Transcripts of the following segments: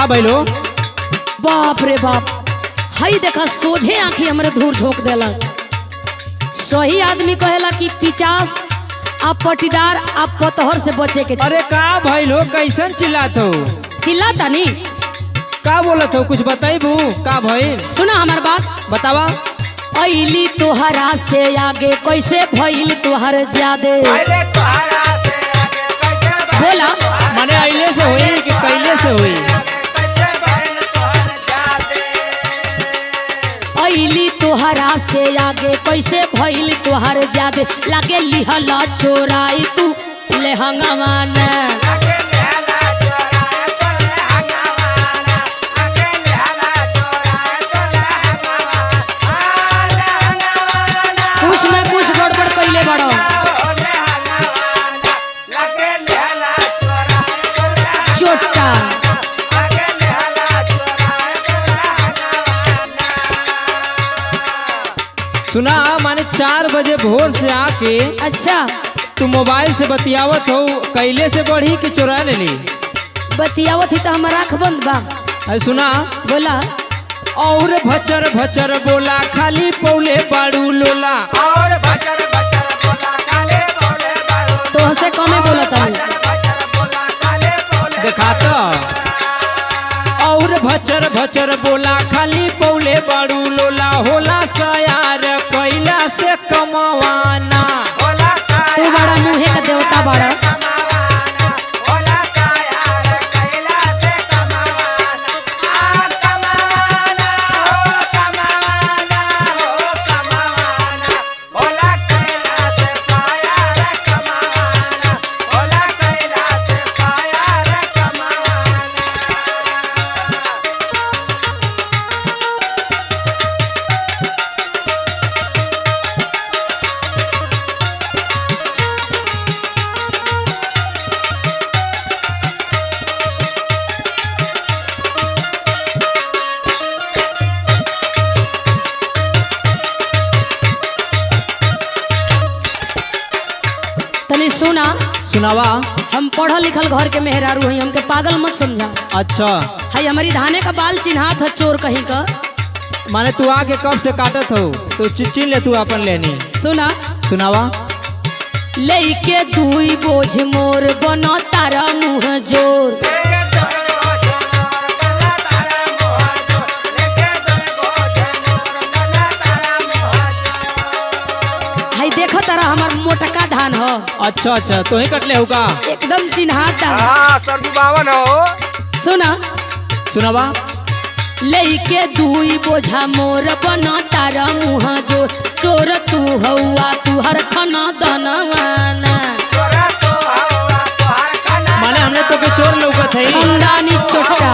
का भइलो? बाप रे बाप, हई देखा सोझे आंखी हमरे धूर झोंक देला। सही आदमी कहेला कि 50 आप पटीदार आप पतहर से बचे के अरे का भइलो? कैसन चिल्लात हो? चिल्लाता नी। का बोलत हो? कुछ बताइबू का भइल? सुना हमार बात, बतावा। अइली तोहरा से आगे कैसे भइल तोहर ज्यादे। बोला माने अइले से होई कि कैले से होई? अइली तोहरा से आगे कैसे भइल तोहर ज्यादे। लागे लिहला चोराई तू लेहंगवाना। कुछ न कुछ गड़बड़ कैले बड़ो। चोटा सुना, माने 4 बजे भोर से आके अच्छा तू मोबाइल से बतियावत हो, कैले से बढ़ी कि चुरा लेली? बतियावत ही तो हमारा आँख बंद बा। अरे सुना, बोला और भचर भचर बोला खाली पौले बाड़ू लोला। तो हसे कमे बोलता हूँ। दिखाता। और भचर भचर बोला खाली पौले बाड़ू लोला। होला सयार कैला से कमावाना। तू बड़ा मुँहे का देवता बड़ा। तनी सुना, सुनावा। हम पढ़ल लिखल घर के मेहरारू हई, हमके पागल मत समझा। अच्छा, हई हमारी धाने का बाल चिन्हात है चोर कहीं का। माने तू आके कब से काटत हो? तो चिन ले तू अपन लेनी। सुना, सुनावा। लेके दुई बोझ मोर बनो तारा मुँह जोर। हई देखो तारा हमार मोटका धान हो। अच्छा अच्छा, तो ही कटले हो का? एकदम चिन्हाता। बावन हो। सुना, सुनावा। लेके दुई बोझा मोर बनो तारा मुँह जोर। चोर तू हौआ तू हर खाना दनवाना। माने हमने तो के चोर लौकत है। खानदानी चोटा।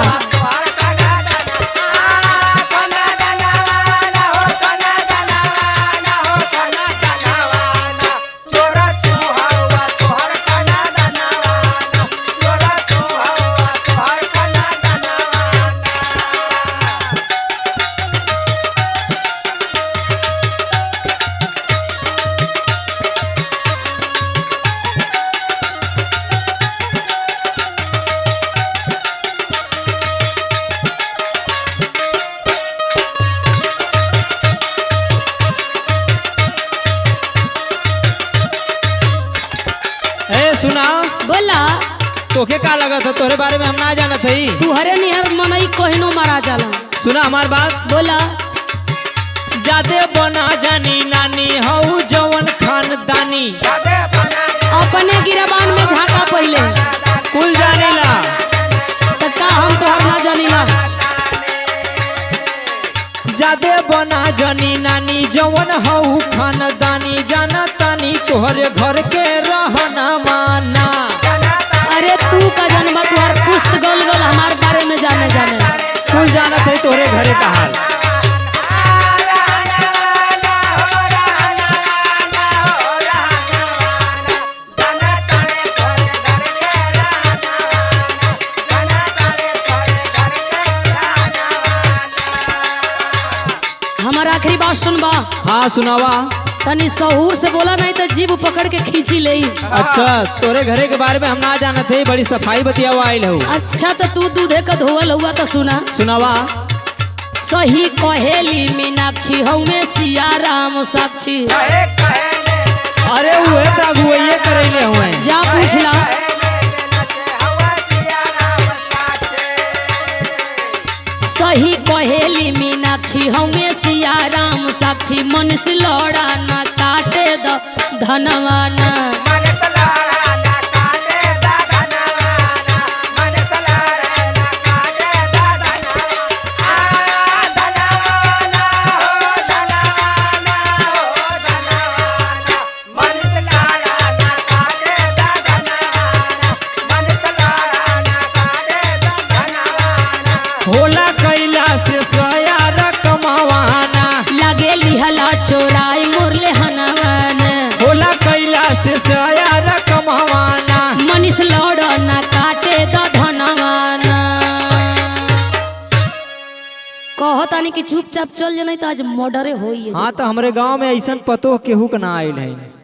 सुना, बोला तोके का लगत है? तोरे बारे में हम ना जानत हई। तू हरे निहर मनई कहनो मारा जाला। सुना हमार बात। बोला जादे बना जानी नानी हऊ जवन खानदानी। अपने गिरबान में झाका पहले कुल जानीला। तो का हम तोहर ना जानीला? जादे बना जानी नानी जवन हऊ खानदानी। जाना तानी तोहरे घर के रहना माना। अरे तू का जनबा तुहार पुस्त गोल गोल हमार बारे में जाने कुल जानत है तोहरे घरे का हाल। हमारा आखिरी बात सुनबा। हाँ सुनावा। तनी सहूर से बोला नहीं तो जीभ पकड़ के खींची ले। अच्छा तोरे घरे के बारे में हम ना जानत थे, बड़ी सफाई बतियावा आइल हो। अच्छा तो तू दूधे का धोवल हुआ तो सुना। सुनावा। सही कहेली मीनाक्षी हमें सिया राम साक्षी। अरे उहे त अगुवैये करैले हुए। जा पूछला। सही कहेली मीनाक्षी हमें सिया राम साक्षी। मनुष्य लौड़ा ना काटे द धनवाना। होला कैला से सयार कमावाना। लगे लिहला चोराई मुरले हनवाना। होला कैला से सयार कमावाना। मनीष लौड़ा ना काटे द धनवाना। कहतानी कि चुपचाप चल जाना तो आज मर्डरे होई है। हाँ तो हमरे गांव में ऐसा पतो केहू के ना आइल है।